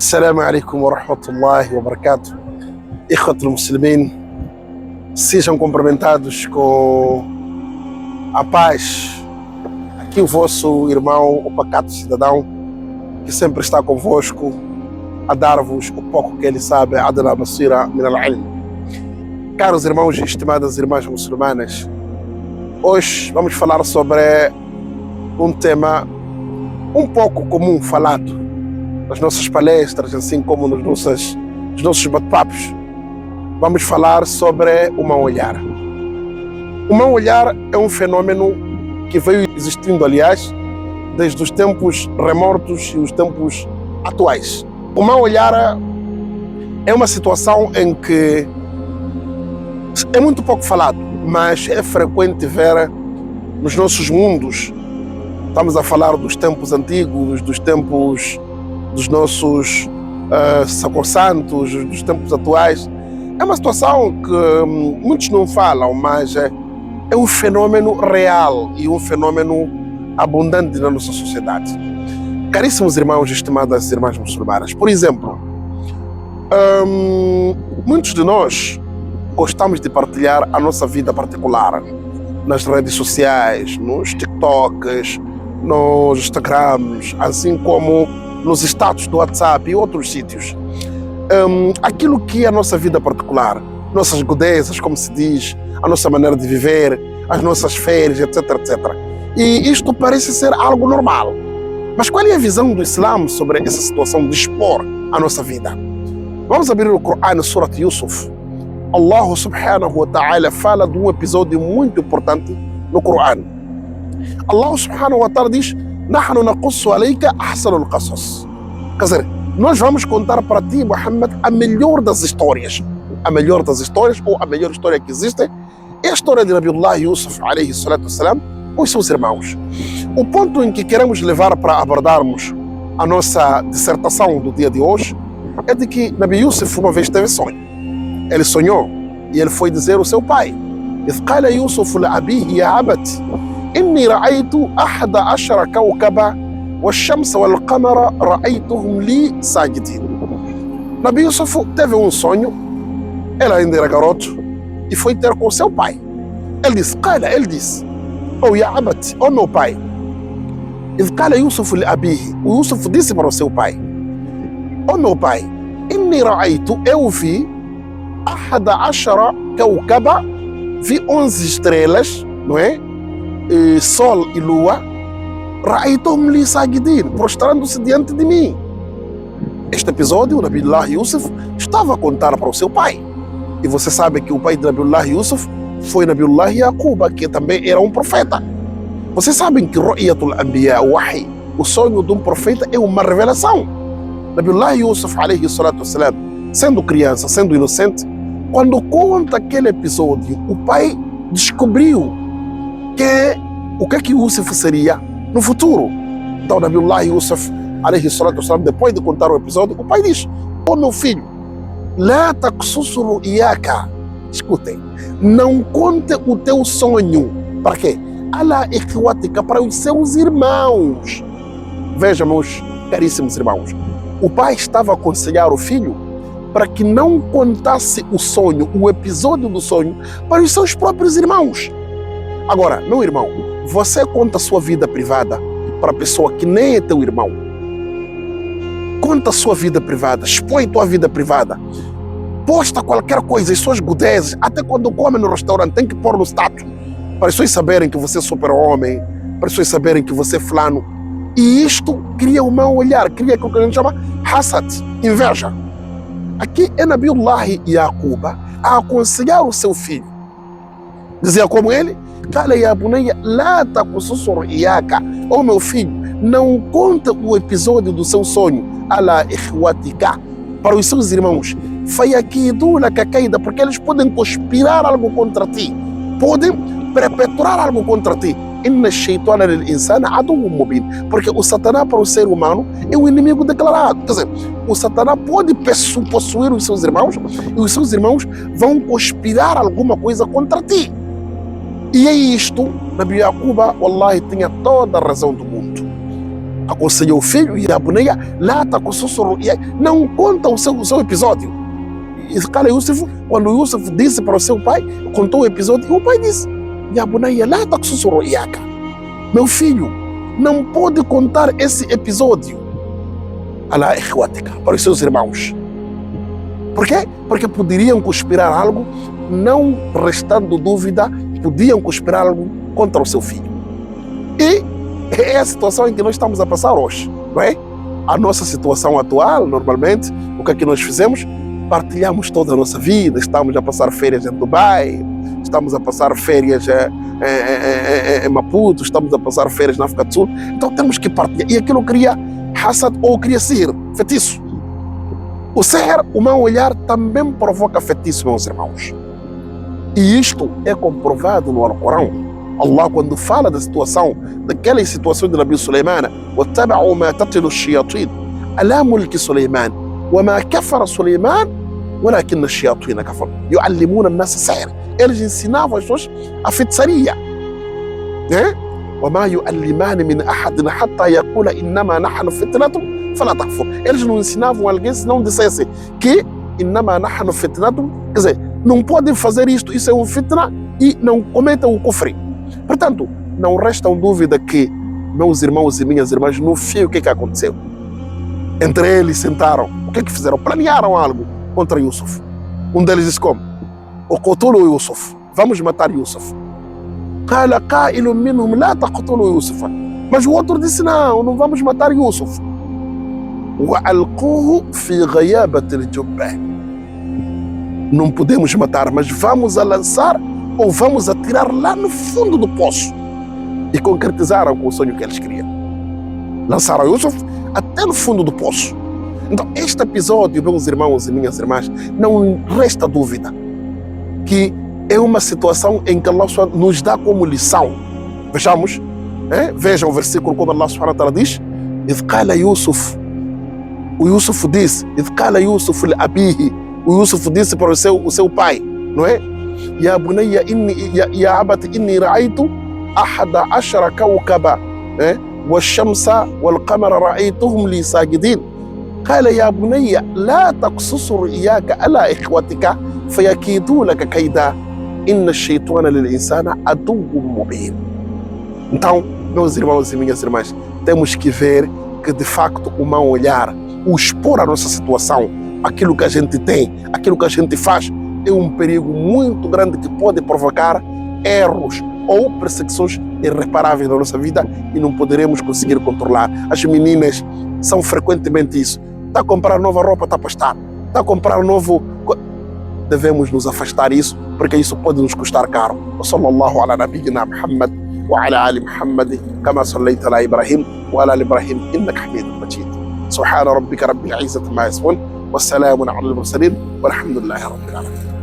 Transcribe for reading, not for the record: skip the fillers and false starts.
Assalamu alaikum wa rahmatullahi wa barakatuh. Ikhwatul Muslimin, sejam cumprimentados com a paz. Aqui o vosso irmão, o pacato cidadão, que sempre está convosco a dar-vos o pouco que ele sabe, adna basira min al-ilm. Caros irmãos e estimadas irmãs muçulmanas, hoje vamos falar sobre um tema um pouco comum falado nas nossas palestras, assim como nos nossos bate-papos. Vamos falar sobre o mau olhar. O mau olhar é um fenômeno que veio existindo, aliás, desde os tempos remortos e os tempos atuais. O mau olhar é uma situação em que é muito pouco falado, mas é frequente ver nos nossos mundos. Estamos a falar dos tempos antigos, dos tempos dos nossos sacrossantos, dos tempos atuais. É uma situação que muitos não falam, mas é um fenômeno real e um fenômeno abundante na nossa sociedade. Caríssimos irmãos e estimadas irmãs muçulmanas, por exemplo, muitos de nós gostamos de partilhar a nossa vida particular nas redes sociais, nos TikToks, nos Instagrams, assim como nos status do WhatsApp e outros sítios. Aquilo que é a nossa vida particular, nossas godezas, como se diz, a nossa maneira de viver, as nossas férias, etc, etc. E isto parece ser algo normal. Mas qual é a visão do Islã sobre essa situação de expor a nossa vida? Vamos abrir o Corão, Surat Yusuf. Allah subhanahu wa ta'ala fala de um episódio muito importante no Corão. Allah subhanahu wa ta'ala diz: "Nahnu naqussu alayka ahsanul qasas." Quer dizer, nós vamos contar para ti, Muhammad, a melhor das histórias. A melhor das histórias, ou a melhor história que existe, é a história de Nabiullah Yusuf, alayhi salatu wassalam, com os seus irmãos. O ponto em que queremos levar para abordarmos a nossa dissertação do dia de hoje é de que Nabi Yusuf uma vez teve sonho. Ele sonhou e ele foi dizer ao seu pai: "Idh qala Yusuf li abihi ya abati إني رأيت 11 كوكبا والشمس والقمر رأيتهم لي ساجدين." Nabi Yusuf teve um sonho, ele ainda era garoto, e foi ter com seu pai. Ele disse: "Oh ya abati, oh meu pai." إذ قال يوسف لأبيه, o Yusuf disse para o seu pai: "Oh meu pai, إني رأيت, eu vi 11 كوكبا, vi 11 estrelas, não é? Sol e lua, ra'aytuhum li sajidin, prostrando-se diante de mim." Este episódio, Nabiullah Yusuf estava a contar para o seu pai. E você sabe que o pai de Nabiullah Yusuf foi Nabiullah Yaquba, que também era um profeta. Vocês sabem que Ru'yatul Anbiya, o Wahi, o sonho de um profeta, é uma revelação. Nabiullah Yusuf, alayhi salatu wassalam, sendo criança, sendo inocente, quando conta aquele episódio, o pai descobriu o que é que Yusuf seria no futuro. Então, Nabiullah Yusuf, alayhi salatu wassalam, depois de contar o episódio, o pai diz: "Oh meu filho, la taqsusu ru'yaka." Escutem, não conte o teu sonho. Para quê? Ala ikhwatika, para os seus irmãos. Vejam, meus caríssimos irmãos, o pai estava a aconselhar o filho para que não contasse o sonho, o episódio do sonho, para os seus próprios irmãos. Agora, meu irmão, você conta a sua vida privada para a pessoa que nem é teu irmão. Conta a sua vida privada, expõe tua vida privada. Posta qualquer coisa, as suas godezes, até quando come no restaurante, tem que pôr no status, para as pessoas saberem que você é super-homem, para as pessoas saberem que você é fulano. E isto cria um mau olhar, cria o que a gente chama hasad, inveja. Aqui é Nabiullah Yaquba a aconselhar o seu filho. Dizia como ele: "Qala ya bunayya la taqussu ru'yaka." Oh meu filho, não conta o episódio do seu sonho, ala ikhwatika, para os seus irmãos. Fayakidunaka kaida, porque eles podem conspirar algo contra ti, podem perpetrar algo contra ti. Inna shaytana lil insana aduwwun mubin, porque o Satanás para o ser humano é um inimigo declarado. Quer dizer, o Satanás pode possuir os seus irmãos e os seus irmãos vão conspirar alguma coisa contra ti. E é isto, Nabi Yaquba, wallahi, tinha toda a razão do mundo. aconselhou o filho, e a boneia, lá está com o sussurro, não conta o seu episódio. E cara, Yusuf, quando Yusuf disse para o seu pai, contou o episódio, e o pai disse, e a boneia, lá está com o sussurro, meu filho, não pode contar esse episódio ala ikhwatika, para os seus irmãos. Por quê? Porque poderiam conspirar algo, não restando dúvida, podiam conspirar algo contra o seu filho. E é a situação em que nós estamos a passar hoje, não é? A nossa situação atual, normalmente, o que é que nós fizemos? Partilhamos toda a nossa vida, estamos a passar férias em Dubai, estamos a passar férias em Maputo, estamos a passar férias na África do Sul, então temos que partilhar. E aquilo cria hasad ou cria sihr, feitiço. O sihr, o mau olhar, também provoca feitiço, meus irmãos. E isto é comprovado no Alcorão. Allah, quando fala da situação, daquelas situações de Nabi Sulaiman, وَاتَّبَعُوا مَا تَتْلُو الشَّيَاطِينُ عَلَى مُلْكِ سُلَيْمَانَ وَمَا كَفَرَ سُلَيْمَانَ وَلَكِنَّ الشَّيَاطِينَ كَفَرُوا يُعَلِّمُونَ النَّاسَ السِّحْرَ. Eles ensinavam as pessoas a feitiçaria. وَمَا يُعَلِّمَانِ مِنْ أَحَدٍ حَتَّى يَقُولَ إِنَّمَا نَحْنُ فِتْنَةٌ فَلَا تَكْفُرْ. Eles não ensinavam alguém se não dissessem que إِنَّمَا نَحْنُ فِتْنَةٌ, quer dizer, não podem fazer isto, isso é um fitna, e não cometam o kufri. Portanto, não restam dúvida que, meus irmãos e minhas irmãs, no fim, o que aconteceu? Entre eles sentaram, o que fizeram? Planearam algo contra Yusuf. Um deles disse como? Uqtulu Yusuf, vamos matar Yusuf. Qala qailun minhum la taqtulu Yusuf. Mas o outro disse, não vamos matar Yusuf. وَأَلْقُوهُ فِي غَيَابَةِ الْجُبَّةِ. Não podemos matar, mas vamos a lançar ou vamos atirar lá no fundo do poço. E concretizaram com o sonho que eles queriam. Lançaram Yusuf até no fundo do poço. Então, este episódio, meus irmãos e minhas irmãs, não resta dúvida que é uma situação em que Allah nos dá como lição. Vejamos, vejam o versículo como Allah subhanahu wa ta'ala diz: إِذْ قَالَ يُوسُف. O Yusuf disse, إِذْ قَالَ يُوسُف لأبيه. O Yusuf disse para o seu pai, não é? يا بني يا عبت إني رأيت 11 كوكبا والشمس والقمر رأيتهم لي ساجدين قال يا بني لا تقصص رؤياك على إخوتك فيكيدوا لك كيدا إن الشيطان للإنسان عدو مبين. Então, meus irmãos e minhas irmãs, temos que ver que de facto o mau olhar, o expor a nossa situação, aquilo que a gente tem, aquilo que a gente faz, é um perigo muito grande que pode provocar erros ou perseguições irreparáveis na nossa vida e não poderemos conseguir controlar. As meninas são frequentemente isso. Está a comprar nova roupa, está a pastar. Está a comprar novo... Devemos nos afastar disso, porque isso pode nos custar caro. Sallallahu ala nabiyyina Muhammad wa ala ali Muhammad kama sallaita ala Ibrahim wa ala ali Ibrahim innaka hamidun majid. Subhana rabbika rabbil izzati ma yasifun wa salamun ala al-mursalin walhamdulillahi rabbil alamin.